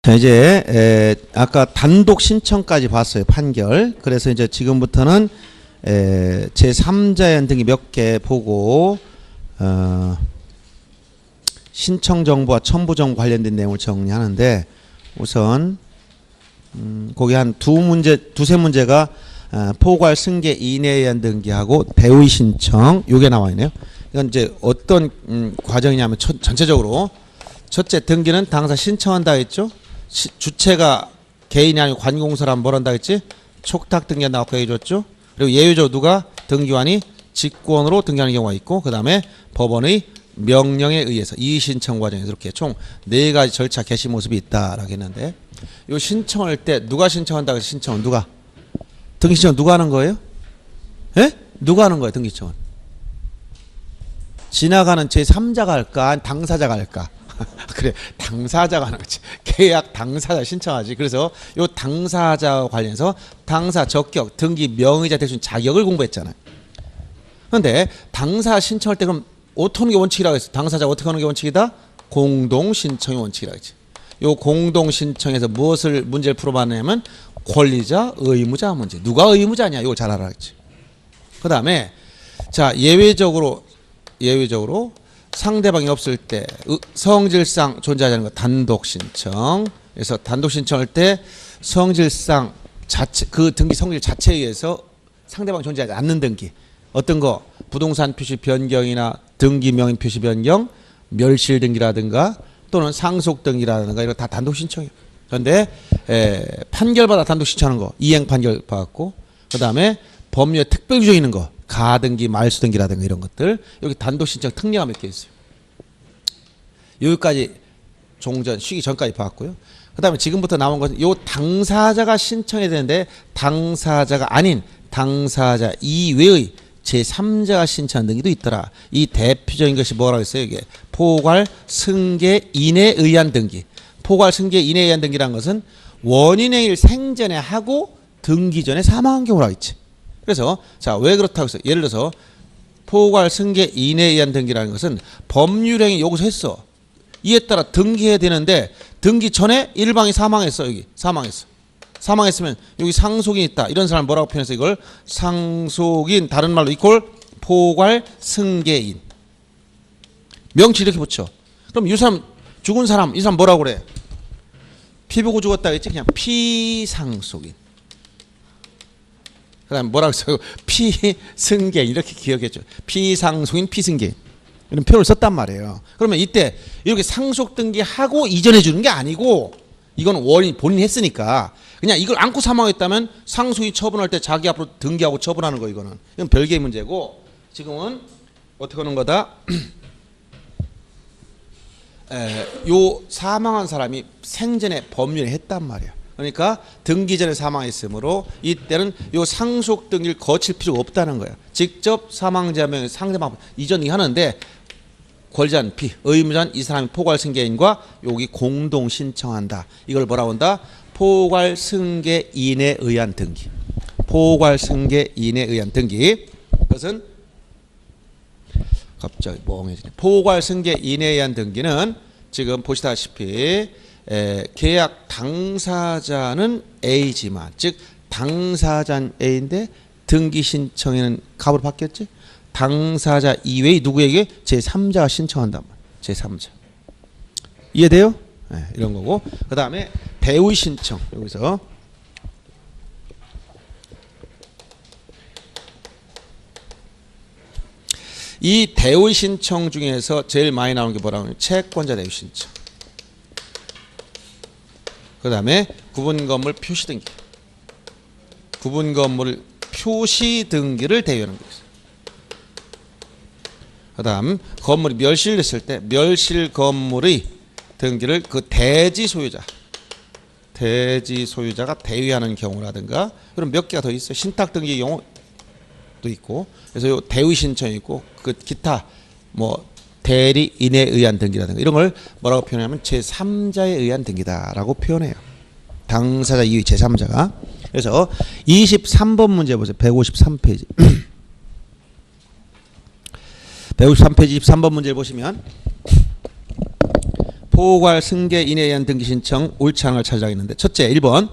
자, 이제 아까 단독 신청까지 봤어요. 판결. 그래서 이제 지금부터는 제3자의 등기 몇 개 보고 신청 정보와 첨부 정보 관련된 내용을 정리하는데, 우선 거기 한 두세 문제가 포괄 승계 이내에 의한 등기하고 대의 신청, 요게 나와 있네요. 이건 이제 어떤 과정이냐면 전체적으로 첫째, 등기는 당사 신청한다 했죠. 주체가 개인이 아니고 관공서라면 뭘 한다 했지? 촉탁 등기한다고 아까 해줬죠. 그리고 예외적으로 누가 등기관이 직권으로 등기하는 경우가 있고, 그 다음에 법원의 명령에 의해서 이의 신청 과정에서 이렇게 총 4가지 절차 개시 모습이 있다라고 했는데, 요 신청할 때 누가 신청한다고 해서 신청은 누가? 등기 신청 누가 하는 거예요? 예? 누가 하는 거예요, 등기 신청은? 지나가는 제3자가 할까? 아니 당사자가 할까? 그래, 당사자가 하는 거지. 계약 당사자 신청하지. 그래서 요 당사자와 관련해서 당사 적격, 등기 명의자 될 수 있는 자격을 공부했잖아요. 그런데 당사 신청할 때 그럼 어떻게 하는 게 원칙이라고 했어? 당사자가 어떻게 하는 게 원칙이다? 공동 신청이 원칙이라고 했지. 요 공동 신청에서 무엇을 문제를 풀어봤냐면 권리자, 의무자 문제. 누가 의무자냐? 이걸 잘 알아야 했지. 그 다음에 자, 예외적으로 상대방이 없을 때 성질상 존재하지 않는 거 단독 신청. 그래서 단독 신청할 때 성질상 자체, 그 등기 성질 자체에 의해서 상대방이 존재하지 않는 등기. 어떤 거? 부동산 표시 변경이나 등기 명의 표시 변경, 멸실 등기라든가 또는 상속 등기라든가 이런 다 단독 신청이에요. 그런데 판결받아 단독 신청하는 거, 이행 판결 받았고, 그 다음에 법률에 특별 규정 있는 거, 가등기, 말소등기라든가 이런 것들, 여기 단독 신청 특례가 몇 개 있어요. 여기까지 종전 쉬기 전까지 봤고요. 그 다음에 지금부터 나온 것은 요 당사자가 신청해야 되는데 당사자가 아닌 당사자 이외의 제3자가 신청한 등기도 있더라. 이 대표적인 것이 뭐라고 했어요? 이게 포괄 승계 인에 의한 등기. 포괄 승계 인에 의한 등기라는 것은 원인의 일 생전에 하고 등기 전에 사망한 경우라고 했지. 그래서 자, 왜 그렇다고 해서 예를 들어서 포괄 승계 인에 의한 등기라는 것은 법률행위 여기서 했어. 이에 따라 등기해야 되는데 등기 전에 일방이 사망했어. 여기 사망했으면 여기 상속인 있다. 이런 사람 뭐라고 표현해서 이걸 상속인, 다른 말로 이퀄 포괄 승계인. 명치 이렇게 붙여. 그럼 이 사람 죽은 사람, 이 사람 뭐라고 그래? 피 보고 죽었다 했지? 그냥 피상속인. 그 다음에 뭐라고 했어요? 피승계인. 이렇게 기억했죠. 피상속인, 피승계인. 이런 표현을 썼단 말이에요. 그러면 이때 이렇게 상속 등기하고 이전해 주는 게 아니고, 이건 본인이 했으니까 그냥 이걸 안고 사망했다면 상속인 처분할 때 자기 앞으로 등기하고 처분하는 거, 이건 별개의 문제고, 지금은 어떻게 하는 거다? 요 사망한 사람이 생전에 법률에 했단 말이야. 그러니까 등기 전에 사망했으므로 이때는 요 상속 등기를 거칠 필요가 없다는 거야. 직접 사망자명 상대방 이전 등기하는데 권리자는 피, 의무자는 이 사람이 포괄 승계인과 여기 공동 신청한다. 이걸 뭐라고 한다? 포괄 승계인에 의한 등기. 포괄 승계인에 의한 등기. 그것은 갑자기 멍해지네. 포괄 승계인에 의한 등기는 지금 보시다시피 계약 당사자는 A지만, 즉 당사자는 A인데 등기 신청에는 갑으로 바뀌었지? 당사자 이외의 누구에게? 제3자가 신청한단 말이야. 제3자. 이해돼요? 네, 이런 거고. 그 다음에 대의 신청. 여기서 이 대의 신청 중에서 제일 많이 나오는 게 뭐라고 하냐면 채권자 대의 신청. 그 다음에 구분 건물 표시 등기. 구분 건물 표시 등기를 대위하는 거예요. 그 다음 건물이 멸실됐을 때 멸실 건물의 등기를 그 대지 소유자가 대위하는 경우라든가, 그럼 몇 개가 더 있어요. 신탁 등기 경우도 있고, 그래서 요 대위 신청이 있고, 그 기타 뭐 대리인에 의한 등기라든가 이런 걸 뭐라고 표현하면 제3자에 의한 등기다라고 표현해요. 당사자 이외 제3자가. 그래서 23번 문제 보세요. 153페이지. 153페이지 23번 문제를 보시면 포괄 승계인에 의한 등기 신청 옳지 않은 걸 찾으라겠는데 첫째 1번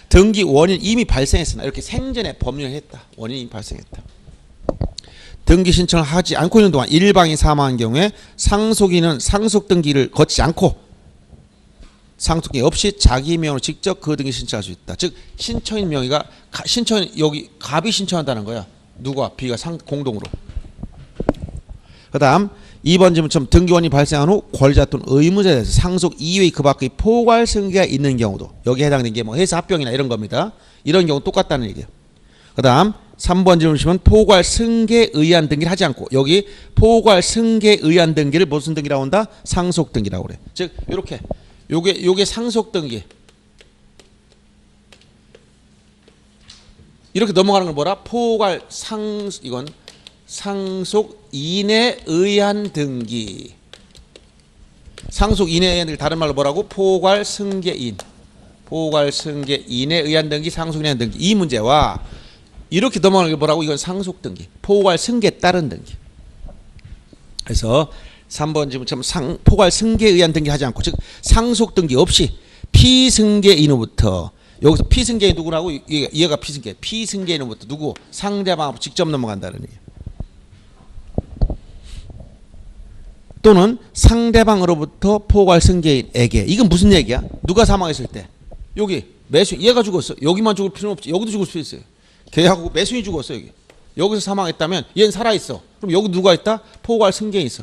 등기 원인 이미 발생했으나 이렇게 생전에 법률을 했다. 원인이 이미 발생했다. 등기 신청을 하지 않고 있는 동안 일방이 사망한 경우에 상속인은 상속 등기를 거치지 않고 상속 등기 없이 자기 명으로 직접 그 등기 신청할 수 있다. 즉 신청인 명의가 신청인 여기 갑이 신청한다는 거야. 누가 B가 공동으로. 그다음 2번 질문처럼 등기원이 발생한 후 권리자 또는 의무자에 대해서 상속 이외의 그 밖의 포괄 승계가 있는 경우도 여기에 해당되는 게 뭐 회사 합병이나 이런 겁니다. 이런 경우 똑같다는 얘기예요. 그다음 3번 질문 보시면 포괄 승계에 의한 등기를 하지 않고 여기 포괄 승계에 의한 등기를 무슨 등기라고 한다? 상속 등기라고 그래. 즉 이렇게 요게 상속 등기. 이렇게 넘어가는 걸 뭐라? 포괄 이건 상속인에 의한 등기. 상속인에 의한 등기 다른 말로 뭐라고? 포괄 승계인. 포괄 승계인에 의한 등기, 상속인에 의한 등기. 이 문제와 이렇게 넘어가는 게 뭐라고? 이건 상속 등기. 포괄 승계에 따른 등기. 그래서 3번 질문처럼 포괄 승계에 의한 등기 하지 않고 즉 상속 등기 없이 피승계인으로부터 여기서 피승계인 누구라고? 얘가 피승계. 피승계인으로부터 누구? 상대방하고 직접 넘어간다는 얘기예요. 또는 상대방으로부터 포괄 승계인에게. 이건 무슨 얘기야? 누가 사망했을 때 여기 매수인 얘가 죽었어. 여기만 죽을 필요는 없지. 여기도 죽을 수 있어요. 걔하고 매수인이 죽었어. 여기서 사망했다면 얘는 살아있어. 그럼 여기 누가 있다? 포괄 승계인 있어.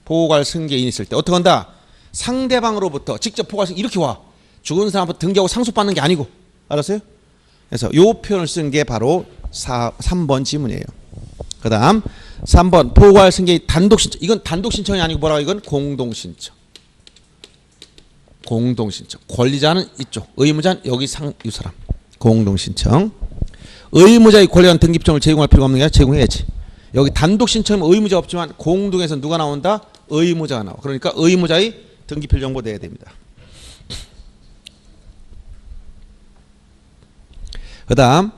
포괄 승계인 있을 때 어떻게 한다? 상대방으로부터 직접 포괄 승계 이렇게 와. 죽은 사람부터 등기하고 상속받는 게 아니고. 알았어요? 그래서 요 표현을 쓴 게 바로 3번 지문이에요. 그 다음 3번 포괄 승계의 단독신청. 이건 단독신청이 아니고 뭐라고? 이건 공동신청. 공동신청. 권리자는 이쪽, 의무자는 여기 이 사람. 공동신청. 의무자의 권리한 등기표를 제공할 필요가 없는 게 아니라 제공해야지. 여기 단독신청은 의무자 없지만 공동에서 누가 나온다? 의무자가 나와. 그러니까 의무자의 등기표 정보 내야 됩니다. 그 다음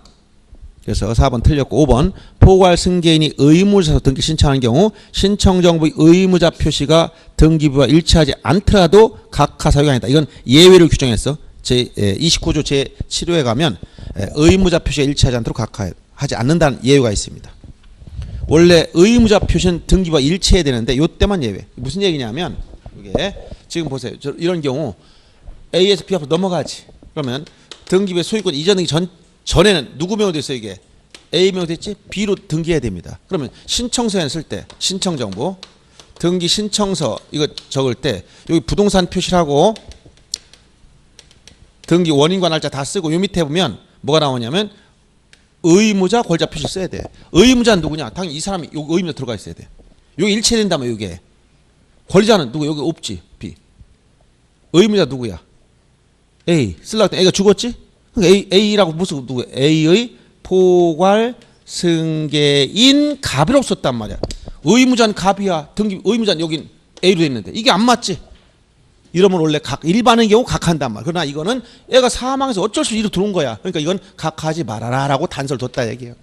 그래서 4번 틀렸고 5번 포괄 승계인이 의무자로 등기 신청하는 경우 신청정보의 의무자 표시가 등기부와 일치하지 않더라도 각하 사유가 아니다. 이건 예외를 규정했어. 제 29조 제7호에 가면 의무자 표시가 일치하지 않도록 각하하지 않는다는 예외가 있습니다. 원래 의무자 표시는 등기부와 일치해야 되는데 이때만 예외. 무슨 얘기냐면 이게 지금 보세요. 이런 경우 A에서 B 앞으로 넘어가지. 그러면 등기부의 소유권 이전등기 전에는 누구 명으로 됐어요? 이게 A 명으로 됐지? B로 등기해야 됩니다. 그러면 신청서에 쓸 때 신청정보 등기 신청서 이거 적을 때 여기 부동산 표시하고 등기 원인과 날짜 다 쓰고 요 밑에 보면 뭐가 나오냐면 의무자 권리자 표시 써야 돼. 의무자는 누구냐? 당연히 이 사람이 여기 의무자 들어가 있어야 돼. 여기 일치된다면 이게 권리자는 누구? 여기 없지. B. 의무자 누구야? A. 쓰려고 했더니 A가 죽었지? A라고 무슨 누구? A의 포괄 승계인 갑이라고 썼단 말이야. 의무자는 갑이야. 등기 의무자는 여긴 A로 됐는데 이게 안 맞지? 이러면 원래 일반의 경우 각한단 말이야. 그러나 이거는 애가 사망해서 어쩔 수 없이 이로 들어온 거야. 그러니까 이건 각하지 말아라라고 단서를 뒀다 얘기예요.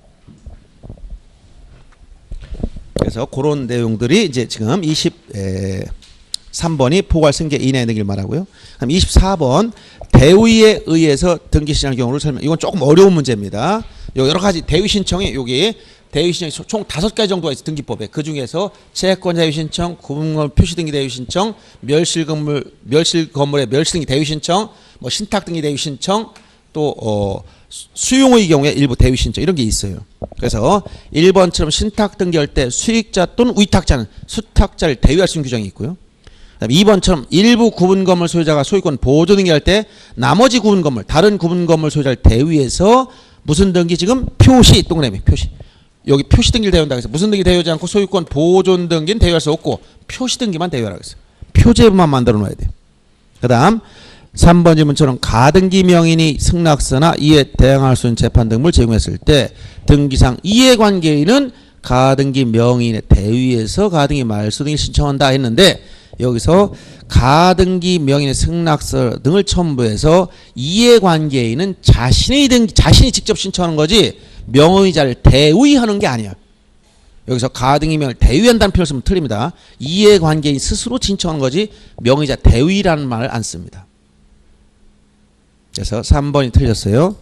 그래서 그런 내용들이 이제 지금 23번이 포괄 승계인의 등기를 말하고요. 그럼 24번 대위에 의해서 등기 신청할 경우를 설명. 이건 조금 어려운 문제입니다. 여러 가지 대위 신청이 여기 대위 신청이 총 5가지 정도가 있어 등기법에. 그 중에서 채권 대위 신청, 구분건물 표시 등기 대위 신청, 멸실 건물의 멸실 등기 대위 신청, 뭐 신탁 등기 대위 신청, 또 수용의 경우에 일부 대위 신청 이런 게 있어요. 그래서 1번처럼 신탁 등기할 때 수익자 또는 위탁자는 수탁자를 대위할 수 있는 규정이 있고요. 2번처럼 일부 구분건물 소유자가 소유권 보조 등기할 때 나머지 구분건물, 다른 구분건물 소유자를 대위해서 무슨 등기 지금 표시 동그라미 표시. 여기 표시 등기를 대위한다 그래서 무슨 등기 대위하지 않고 소유권 보존 등기는 대위할 수 없고 표시 등기만 대위하라고 했어요. 표제부만 만들어 놔야 돼요. 그 다음 3번 질문처럼 가등기 명인이 승낙서나 이에 대항할 수 있는 재판 등을 제공했을 때 등기상 이해관계인은 가등기 명인의 대위에서 가등기 말소 등을 신청한다 했는데 여기서 가등기 명인의 승낙서 등을 첨부해서 이해관계인은 자신이 직접 신청하는 거지 명의자를 대위하는 게 아니야. 여기서 가등기명을 대위한다는 표현을 쓰면 틀립니다. 이해관계인 스스로 신청하는 거지 명의자 대위라는 말을 안 씁니다. 그래서 3번이 틀렸어요.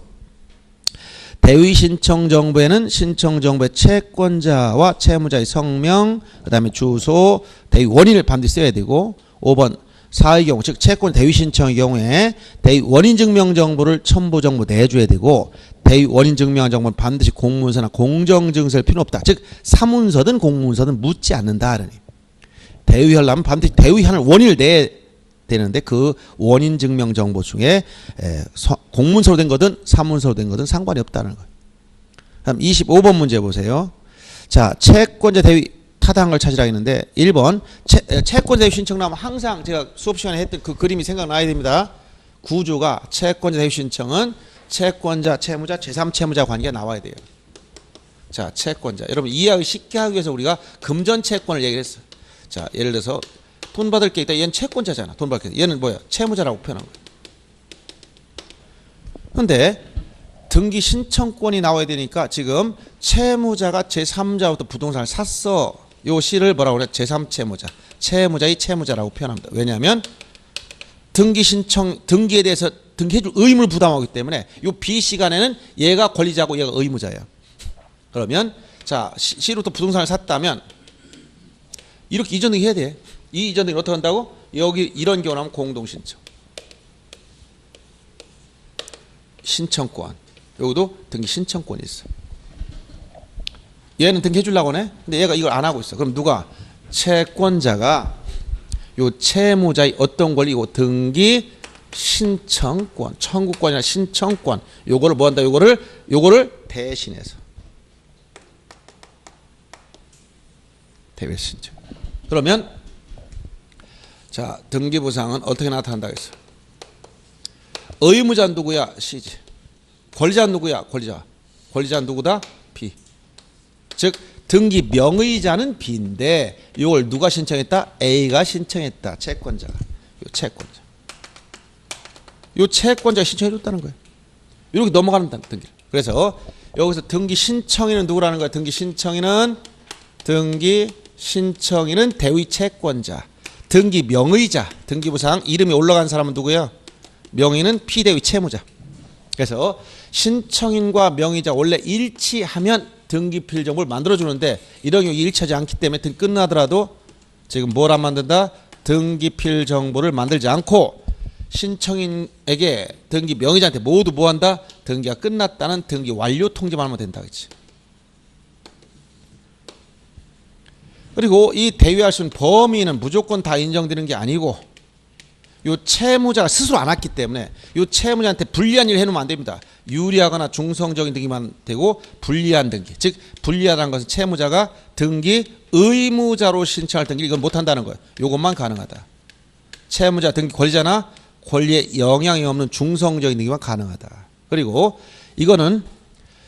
대위 신청 정보에는 신청 정보의 채권자와 채무자의 성명, 그 다음에 주소, 대위 원인을 반드시 써야 되고 5번 사의 경우, 즉 채권 대위 신청의 경우에 대위 원인 증명 정보를 첨부 정보 내줘야 되고 대위 원인 증명 정보는 반드시 공문서나 공정증서일 필요 없다. 즉 사문서든 공문서든 묻지 않는다. 그러니 대위하려면 반드시 대위하는 원인을 내야 되는데 그 원인 증명 정보 중에 공문서로 된 거든 사문서로 된 거든 상관이 없다는 거예요. 다음 25번 문제 보세요. 자, 채권자 대위 타당한 걸 찾으라 했는데 1번 채권자 대위 신청 나오면 항상 제가 수업 시간에 했던 그 그림이 생각나야 됩니다. 구조가 채권자 대위 신청은 채권자, 채무자, 제3채무자 관계가 나와야 돼요. 자, 채권자. 여러분 이해하기 쉽게 하기 위해서 우리가 금전 채권을 얘기를 했어요. 자, 예를 들어서 돈 받을 게 있다. 얘는 채권자잖아. 돈 받을 게. 얘는 뭐야? 채무자라고 표현한 거야. 그런데 등기 신청권이 나와야 되니까 지금 채무자가 제3자부터 부동산을 샀어. 요 시를 뭐라고 그래? 제3채무자. 채무자의 채무자라고 표현합니다. 왜냐하면 등기 신청, 등기에 대해서 등기해줄 의무를 부담하기 때문에 요 B 시간에는 얘가 권리자고 얘가 의무자예요. 그러면 자, C로부터 부동산을 샀다면 이렇게 이전 등기 해야 돼. 이 이전 등기 어떻게 한다고? 여기 이런 경우 나면 공동신청. 신청권. 여기도 등기 신청권이 있어. 얘는 등기해 주려고 하네. 근데 얘가 이걸 안 하고 있어. 그럼 누가? 채권자가 요 채무자의 어떤 권리? 요 등기 신청권, 청구권이나 신청권. 요거를 뭐 한다? 요거를 대신해서. 대외 신청. 그러면 자, 등기부상은 어떻게 나타난다 했어? 의무자 누구야? C지. 권리자 누구야? 권리자 누구다? B. 즉 등기 명의자는 B인데 이걸 누가 신청했다? A가 신청했다. 채권자가. 요 채권자가 신청해 줬다는 거예요. 이렇게 넘어가는 등기를. 그래서 여기서 등기 신청인은 누구라는 거야? 등기 신청인은 대위 채권자. 등기 명의자, 등기부상 이름이 올라간 사람은 누구예요? 명의는 피대위 채무자. 그래서 신청인과 명의자 원래 일치하면 등기필 정보를 만들어주는데 이런 경우 일치하지 않기 때문에 등기 끝나더라도 지금 뭘 안 만든다? 등기필 정보를 만들지 않고 신청인에게 등기 명의자한테 모두 뭐 한다? 등기가 끝났다는 등기 완료 통지만 하면 된다. 그렇지? 그리고 이 대위할 수 있는 범위는 무조건 다 인정되는 게 아니고 요 채무자가 스스로 안 왔기 때문에 요 채무자한테 불리한 일을 해놓으면 안 됩니다. 유리하거나 중성적인 등기만 되고 불리한 등기. 즉 불리하다는 것은 채무자가 등기 의무자로 신청할 등기 이건 못한다는 거예요. 요것만 가능하다. 채무자 등기 권리자나 권리에 영향이 없는 중성적인 등기만 가능하다. 그리고 이거는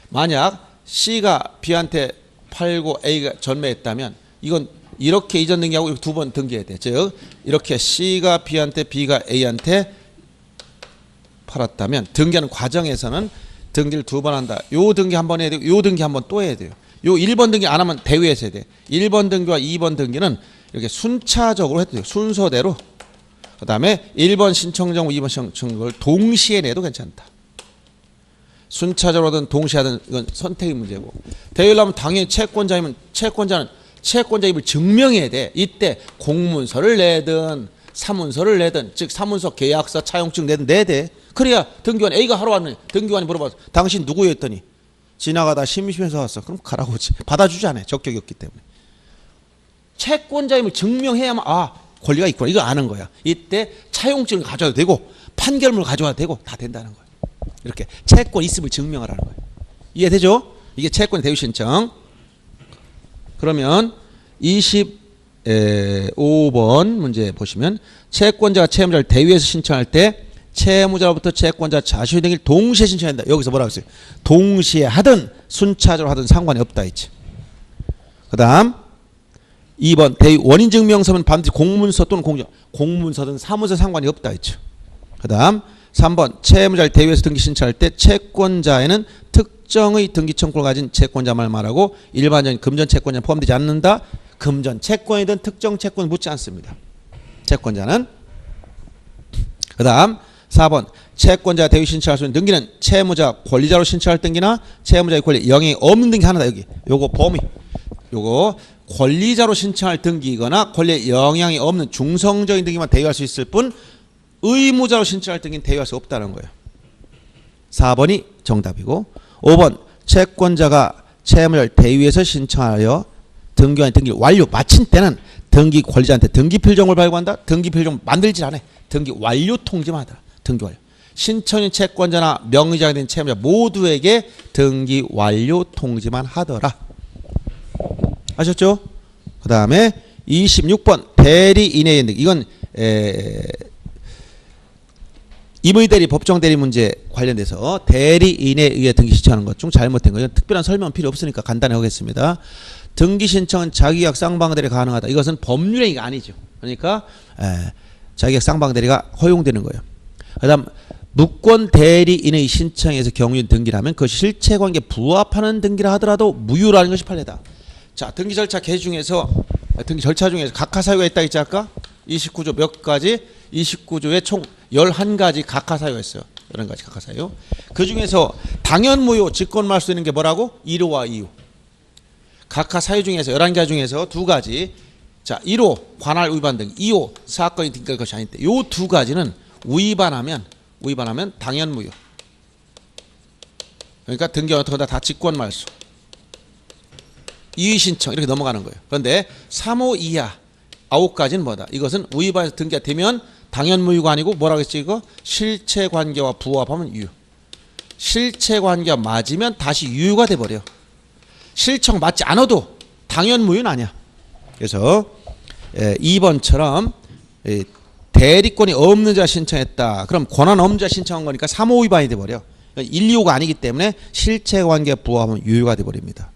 만약 C가 B한테 팔고 A가 전매했다면 이건 이렇게 이전 등기하고 이렇게 두 번 등기해야 돼. 즉 이렇게 C가 B한테 B가 A한테 팔았다면 등기하는 과정에서는 등기를 두 번 한다. 요 등기 한 번 해야 되고 요 등기 한 번 또 해야 돼요. 요 1번 등기 안 하면 대위에서 해야 돼. 1번 등기와 2번 등기는 이렇게 순차적으로 해도 돼요. 순서대로. 그 다음에 1번 신청정보 2번 신청정보를 동시에 내도 괜찮다. 순차적으로 하든 동시에 하든 이건 선택의 문제고. 대위를 하면 당연히 채권자는 채권자 입을 증명해야 돼. 이때 공문서를 내든 사문서를 내든 즉 사문서 계약서 차용증 내든 내야 돼. 그래야 등기관 A가 하러 왔는데 등기관이 물어봐서 당신 누구예요 했더니 지나가다 심심해서 왔어. 그럼 가라고 하지. 받아주지 않아요. 적격이 없기 때문에. 채권자임을 증명해야만 권리가 있구나. 이거 아는 거야. 이때 차용증을 가져와도 되고 판결문을 가져와도 되고 다 된다는 거예요. 이렇게 채권 있음을 증명하라는 거예요. 이해되죠? 이게 채권의 대위 신청. 그러면 25번 문제 보시면 채권자가 채무자를 대위해서 신청할 때 채무자로부터 채권자 자신의 등기를 동시에 신청한다. 여기서 뭐라고 했어요? 동시에 하든 순차적으로 하든 상관이 없다 했지. 그 다음 2번 대위 원인증명서는 반드시 공문서 또는 공문서든 사무서 상관이 없다 했죠. 그 다음 3번 채무자를 대위해서 등기 신청할 때 채권자에는 특정의 등기 청구를 가진 채권자만 말하고 일반적인 금전 채권자는 포함되지 않는다. 금전 채권이든 특정 채권은 묻지 않습니다. 채권자는. 그 다음 4번 채권자 대위 신청할 수 있는 등기는 채무자 권리자로 신청할 등기나 채무자의 권리 영향이 없는 등기 하나다. 여기 요거 범위 요거 권리자로 신청할 등기이거나 권리에 영향이 없는 중성적인 등기만 대위할 수 있을 뿐 의무자로 신청할 등기는 대위할 수 없다는 거예요. 4번이 정답이고 5번 채권자가 채무자를 대위해서 신청하여 등기와 등기를 완료 마친 때는 등기 권리자한테 등기 필정을 발부한다. 등기 필정 만들질 않아. 등기 완료 통지만 하더라. 등기 완료. 신청인 채권자나 명의자가 된 채무자 모두에게 등기 완료 통지만 하더라. 아셨죠? 그 다음에 26번 대리인의 등기. 이건 임의대리 법정대리 문제 관련돼서 대리인에 의해 등기 신청하는 것 중 잘못된 거죠. 특별한 설명은 필요 없으니까 간단히 하겠습니다. 등기 신청은 자기약 쌍방대리 가능하다. 이것은 법률행위가 아니죠. 그러니까 자기약 쌍방대리가 허용되는 거예요. 그 다음 무권 대리인의 신청에서 경유인 등기라면 그것이 실체관계에 부합하는 등기라 하더라도 무효라는 것이 판례다. 자, 등기 절차 개시 중에서 등기 절차 중에서 각하사유가 있다 했지 아까? 29조 몇 가지? 29조에 총 11가지 각하사유가 있어요. 11가지 각하사유. 그 중에서 당연무효 직권말 수 있는 게 뭐라고? 1호와 2호. 각하사유 중에서 11가지 중에서 2가지. 자, 1호 관할 위반 등 2호 사건이 등기할 것이 아닌데 요 2가지는 위반하면 당연무효. 그러니까 등기 어떻게 다 직권말수. 이의신청 이렇게 넘어가는 거예요. 그런데 3호 이하 9가지는 뭐다? 이것은 위반해서 등기가 되면 당연무효가 아니고 뭐라고 했지 이거? 실체관계와 부합하면 유효. 실체관계가 맞으면 다시 유효가 돼버려. 실청 맞지 않아도 당연무효는 아니야. 그래서 2번처럼 대리권이 없는 자가 신청했다. 그럼 권한 없는 자가 신청한 거니까 3호 위반이 돼버려. 1, 2호가 아니기 때문에 실체관계에 부합하면 유효가 돼버립니다.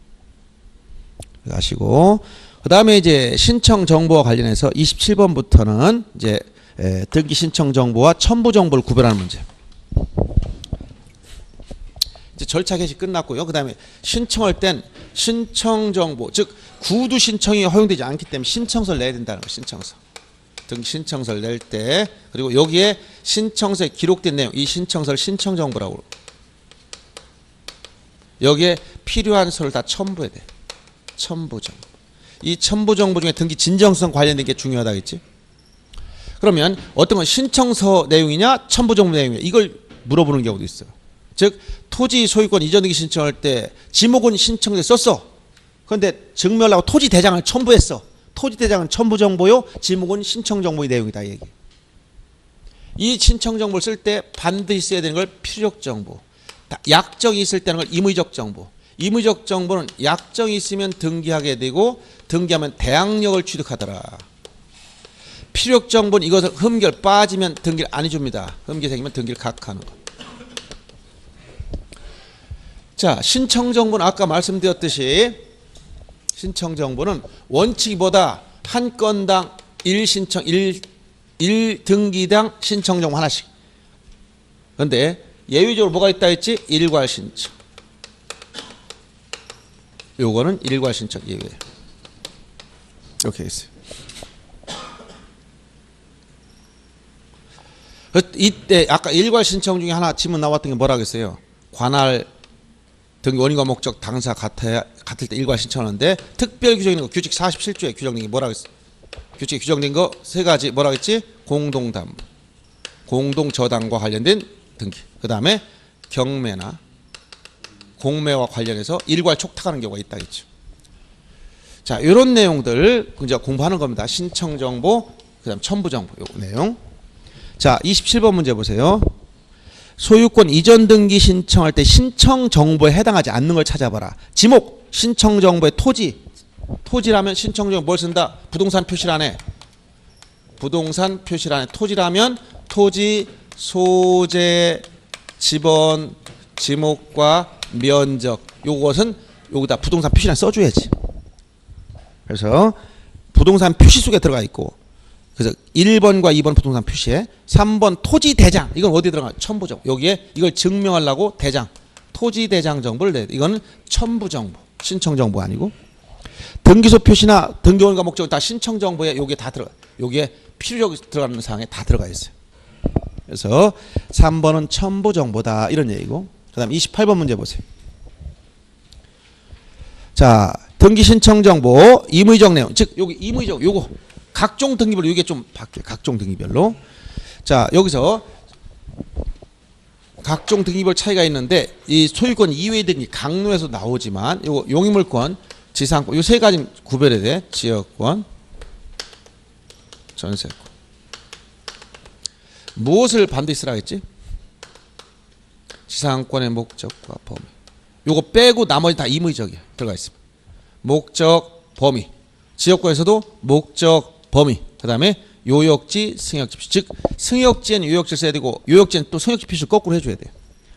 아시고 그 다음에 이제 신청 정보와 관련해서 27번부터는 이제 등기 신청 정보와 첨부 정보를 구별하는 문제. 이제 절차 개시 끝났고요. 그 다음에 신청할 땐 신청 정보, 즉 구두 신청이 허용되지 않기 때문에 신청서를 내야 된다는 거예요. 신청서. 등기 신청서를 낼 때 그리고 여기에 신청서에 기록된 내용, 이 신청서를 신청 정보라고. 여기에 필요한 서를 다 첨부해야 돼. 첨부 정보. 이 첨부 정보 중에 등기 진정성 관련된 게 중요하다겠지? 그러면 어떤 건 신청서 내용이냐 첨부 정보 내용이냐 이걸 물어보는 경우도 있어요. 즉 토지 소유권 이전 등기 신청할 때 지목은 신청서에 썼어. 그런데 증명하려고 토지 대장을 첨부했어. 토지 대장은 첨부 정보요. 지목은 신청 정보의 내용이다. 얘기. 이 신청 정보를 쓸 때 반드시 써야 되는 걸 필요적 정보. 약정이 있을 때는 걸 임의적 정보. 임의적 정보는 약정이 있으면 등기하게 되고 등기하면 대항력을 취득하더라. 필요적 정보는 이것을 흠결 빠지면 등기를 안 해줍니다. 흠결 생기면 등기를 각하는 거. 자, 신청 정보는 아까 말씀드렸듯이 신청 정보는 원칙보다 한 건당 1신청 1등기당 신청 정보 하나씩. 그런데 예외적으로 뭐가 있다 했지? 일괄 신청. 요거는 일괄 신청 예외. 이렇게 있어요. 이때 아까 일괄 신청 중에 하나 지문 나왔던 게 뭐라고 했어요? 관할 등기 원인과 목적 당사 같을 때 일괄 신청하는데 특별 규정인 거 규칙 47조에 규정된 게 뭐라고 했어요? 규칙에 규정된 거 세 가지 뭐라고 했지? 공동담보, 공동저당과 관련된 등기. 그 다음에 경매나 공매와 관련해서 일괄 촉탁하는 경우가 있다 했죠. 자, 이런 내용들 이제 공부하는 겁니다. 신청 정보, 그다음 첨부 정보 요 내용. 자, 27번 문제 보세요. 소유권 이전 등기 신청할 때 신청 정보에 해당하지 않는 걸 찾아봐라. 지목 신청 정보의 토지라면 신청 정보 뭘 쓴다? 부동산 표시란에 부동산 표시란에 토지라면 토지 소재 지번 지목과 면적 요것은 여기다 부동산 표시란 써줘야지. 그래서 부동산 표시 속에 들어가 있고 그래서 1번과 2번 부동산 표시에 3번 토지 대장 이건 어디 들어가? 첨부적. 여기에 이걸 증명하려고 대장 토지대장 정보를 내야 돼. 이거는 첨부 정보, 신청 정보 아니고. 등기소 표시나 등기원과 목적은 다 신청 정보에 요게 다 들어가. 요게 필요적 들어가는 사항에 다 들어가 있어요. 그래서 3번은 첨부 정보다 이런 얘기고. 그다음 28번 문제 보세요. 자, 등기 신청 정보 임의적 내용. 즉 여기 임의적 요거 각종 등기별로 이게 좀 바뀌어요. 각종 등기별로. 자, 여기서 각종 등기별 차이가 있는데 이 소유권 이외의 등기 강론에서 나오지만 요거 용의물권, 지상권 요 세 가지 구별해야 돼. 지역권, 전세권. 무엇을 반드시 쓰라 했지? 지상권의 목적과 범위. 요거 빼고 나머지 다 임의적이야. 들어가 있습니다. 목적, 범위. 지역권에서도 목적, 범위. 그다음에 요역지, 승역지 표시. 즉 승역지에는 요역지를 써야 되고 요역지는 또 승역지 표시를 거꾸로 해줘야 돼요.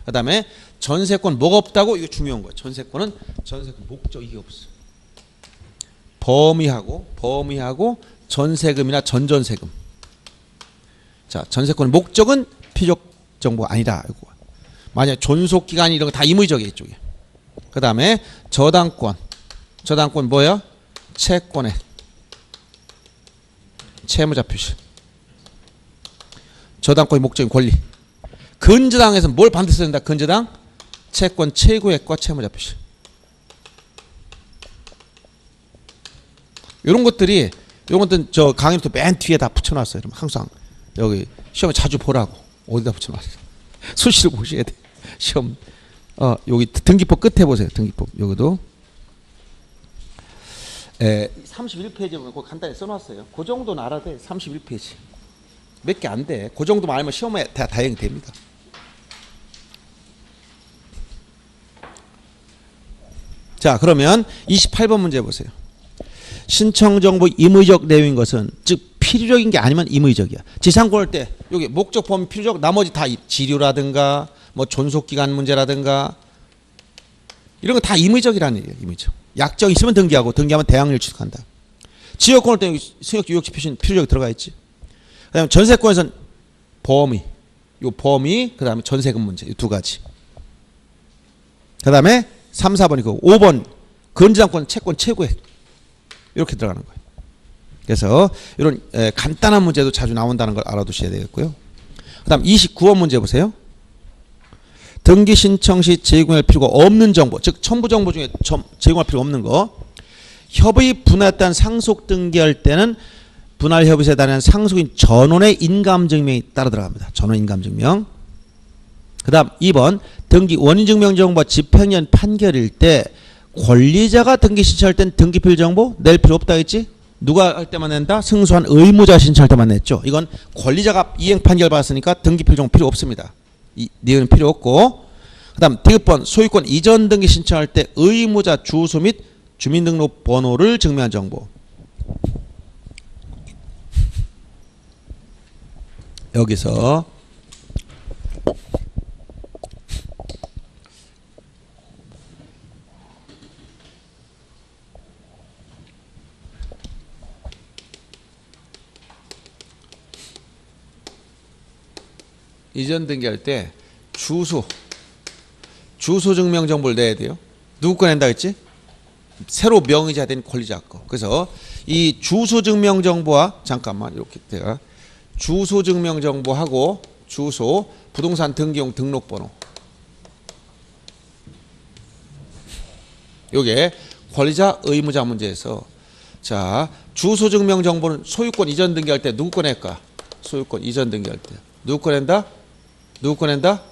그다음에 전세권 뭐가 없다고? 이거 중요한 거예요. 전세권 목적 이게 없어. 범위하고 전세금이나 전전세금. 자, 전세권의 목적은 필요적 정보가 아니다. 만약 존속 기간 이런 거 다 임의적이에요, 이쪽에. 그다음에 저당권 뭐야? 채권의 채무자 표시. 저당권의 목적인 권리. 근저당에서 뭘 반드시 써야 된다? 근저당 채권 최고액과 채무자 표시. 이런 것들은 저 강의부터 맨 뒤에 다 붙여놨어요. 항상 여기 시험에 자주 보라고. 어디다 붙여놨어요? 수시로 보셔야 돼. 시험 여기 등기법 끝에 보세요. 등기법 여기도 31페이지에 보면 그거 간단히 써놨어요. 그 정도는 알아야 돼. 31페이지 몇 개 안 돼. 그 정도만 알면 시험에 다 다행히 됩니다. 자, 그러면 28번 문제 보세요. 신청정보 임의적 내용인 것은 즉 필요적인 게 아니면 임의적이야. 지상권 할 때 여기 목적 범위 필요적 나머지 다 지류라든가 뭐 존속기간 문제라든가 이런 거 다 임의적이라는 얘기예요. 임의적. 약정 있으면 등기하고 등기하면 대항력을 취득한다. 지역권 할 때 승역지 요역지 표시는 필요적이 들어가 있지. 그다음에 전세권에서는 범위 그다음에 전세금 문제 이 두 가지. 그다음에 3, 4번이고 5번 근저당권 채권 최고액 이렇게 들어가는 거예요. 그래서 이런 간단한 문제도 자주 나온다는 걸 알아두셔야 되겠고요. 그다음 29번 문제 보세요. 등기 신청 시 제공할 필요가 없는 정보, 즉 첨부 정보 중에 제공할 필요 없는 거. 협의 분할에 따른 상속 등기할 때는 분할 협의서에 따른 상속인 전원의 인감증명이 따라 들어갑니다. 전원 인감증명. 그다음 2번 등기 원인증명 정보와 집행유예 판결일 때 권리자가 등기 신청할 땐 등기필 정보 낼 필요 없다 했지? 누가 할 때만 낸다? 승소한 의무자 신청할 때만 냈죠. 이건 권리자가 이행 판결 받았으니까 등기필 정보 필요 없습니다. 이 내용은 필요 없고. 그다음 디귿번 소유권 이전 등기 신청할 때 의무자 주소 및 주민등록번호를 증명한 정보. 여기서 이전 등기할 때 주소 증명 정보를 내야 돼요. 누구 거 낸다 했지? 새로 명의자 된 권리자 거. 그래서 이 주소 증명 정보와 잠깐만 이렇게 내가 주소 증명 정보하고 주소 부동산 등기용 등록번호. 요게 권리자 의무자 문제에서 자, 주소 증명 정보는 소유권 이전 등기할 때 누구 거 낼까? 소유권 이전 등기할 때 누구 거 낸다? 누구 거 낸다?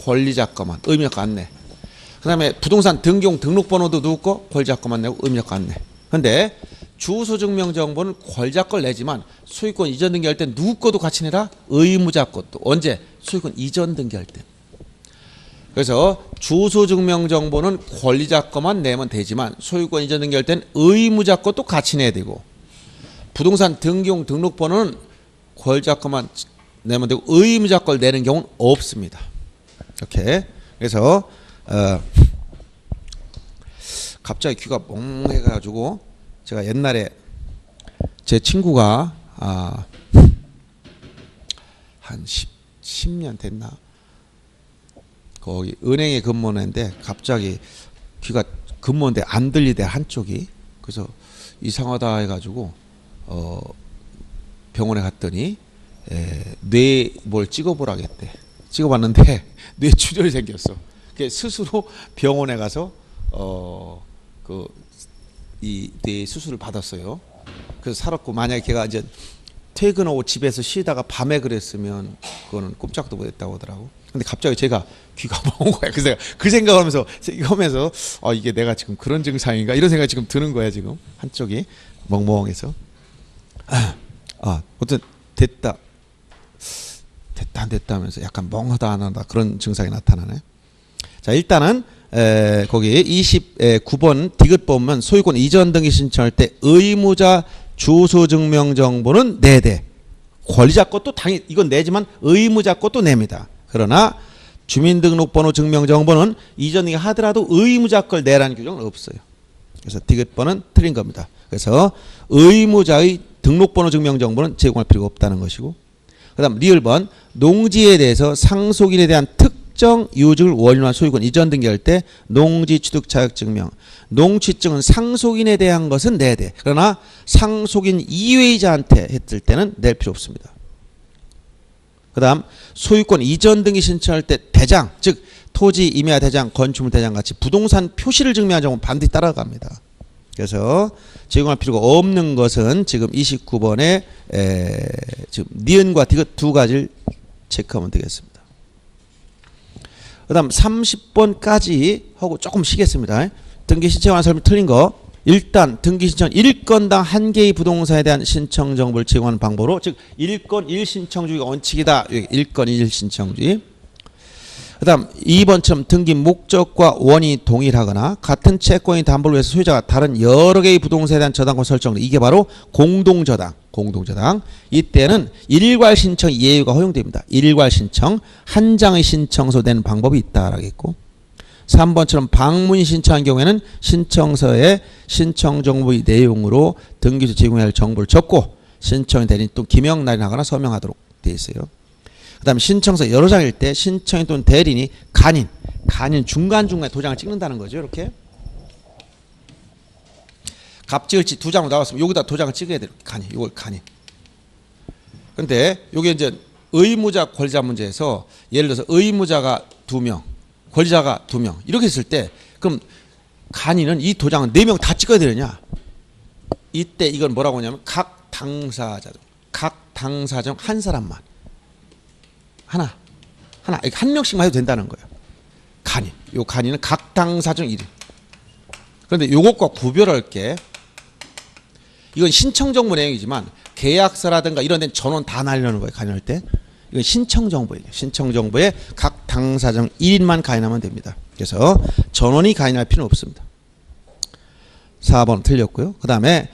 권리자 거만. 의무자 거 안 내. 그 다음에 부동산 등기용 등록번호도 누구 거? 권리자 거만 내고 의무자 거 안 내. 근데 주소 증명 정보는 권리자 걸 내지만 소유권 이전 등기할 때 누구 거도 같이 내라? 의무자 것도. 언제? 소유권 이전 등기할 때. 그래서 주소 증명 정보는 권리자 거만 내면 되지만 소유권 이전 등기할 때는 의무자 것도 같이 내야 되고 부동산 등기용 등록번호는 권리자 거만 내면 되고 의무자 걸 내는 경우는 없습니다. 이렇게. 그래서 갑자기 귀가 멍해가지고 제가 옛날에 제 친구가 한 10년 됐나 거기 은행에 근무하는데 갑자기 귀가 근무하는데 안 들리대 한쪽이. 그래서 이상하다 해가지고 병원에 갔더니 뇌 뭘 찍어보라겠대. 찍어봤는데 뇌 출혈이 생겼어. 스스로 병원에 가서 이 뇌 수술을 받았어요. 그래서 살았고, 만약에 걔가 이제 퇴근하고 집에서 쉬다가 밤에 그랬으면 그거는 꼼짝도 못했다고 하더라고. 근데 갑자기 제가 귀가 멍한 거야. 그래서 그 생각하면서 이게 내가 지금 그런 증상인가 이런 생각이 지금 드는 거야. 지금 한쪽이 멍멍해서. 어떤 됐다 안 됐다 하면서 약간 멍하다 안 하다 그런 증상이 나타나네. 자, 일단은 거기 29번 디귿 보면 소유권 이전 등기 신청할 때 의무자 주소 증명 정보는 내대. 권리자 것도 당연히 이건 내지만 의무자 것도 냅니다. 그러나 주민등록번호 증명 정보는 이전 등기 하더라도 의무자 걸 내라는 규정은 없어요. 그래서 디귿번은 틀린 겁니다. 그래서 의무자의 등록번호 증명 정보는 제공할 필요가 없다는 것이고, 그다음 리을번 농지에 대해서 상속인에 대한 특정 유증을 원인으로 한 소유권 이전 등기할 때 농지 취득 자격 증명, 농취증은 상속인에 대한 것은 내야 돼. 그러나 상속인 이외의자한테 했을 때는 낼 필요 없습니다. 그다음 소유권 이전 등기 신청할 때 대장, 즉 토지 임야 대장, 건축물 대장 같이 부동산 표시를 증명한 점은 반드시 따라갑니다. 그래서 제공할 필요가 없는 것은 지금 29번에 지금 니은과 디귿 두 가지를 체크하면 되겠습니다. 그 다음 30번까지 하고 조금 쉬겠습니다. 등기 신청하는 사람이 틀린 거. 일단 등기 신청 1건당 한 개의 부동산에 대한 신청 정보를 제공하는 방법으로, 즉 1건 1신청주의가 원칙이다. 1건 1신청주의. 그 다음 2번처럼 등기 목적과 원인이 동일하거나 같은 채권이 담보를 위해서 소유자가 다른 여러 개의 부동산에 대한 저당권 설정을, 이게 바로 공동저당. 이때는 일괄 신청 예외가 허용됩니다. 일괄 신청, 한 장의 신청서 내는 방법이 있다라겠고, 3번처럼 방문 신청한 경우에는 신청서에 신청 정보의 내용으로 등기소 제공해야 할 정보를 적고 신청이 대리인 또 기명 날인하거나 서명하도록 되어 있어요. 그 다음에 신청서 여러 장일 때 신청인 또는 대리인이 간인 중간중간에 도장을 찍는다는 거죠. 이렇게 갑질치 두 장으로 나왔으면 여기다 도장을 찍어야 돼요. 이걸 간인. 근데 이게 이제 의무자 권리자 문제에서 예를 들어서 의무자가 2명, 권리자가 2명 이렇게 했을 때 그럼 간인은 이 도장은 4명 다 찍어야 되느냐? 이때 이건 뭐라고 하냐면 각 당사자 중 한 사람만 하나 한 명씩만 해도 된다는 거예요. 간인. 요 간인은 각 당사 중 1인. 그런데 요것과 구별할 게, 이건 신청 정보 내용이지만 계약서라든가 이런 데는 전원 다 날리는 거예요. 간인할 때. 이건 신청 정보예요. 신청 정보에 각 당사 중 1인만 간인하면 됩니다. 그래서 전원이 간인할 필요는 없습니다. 4번 틀렸고요. 그 다음에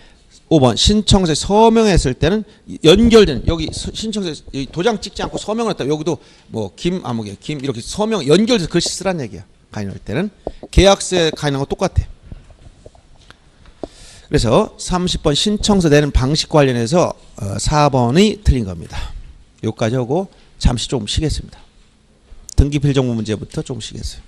5번 신청서에 서명했을 때는 연결된, 여기 신청서에 도장 찍지 않고 서명을 했다. 여기도 뭐 김아무개 김 이렇게 서명 연결해서 글씨 쓰란 얘기야. 간인할 때는 계약서에 간인한 거 똑같아. 그래서 30번 신청서 내는 방식 관련해서 4번이 틀린 겁니다. 여기까지 하고 잠시 좀 쉬겠습니다. 등기필정무 문제부터 좀 쉬겠어요.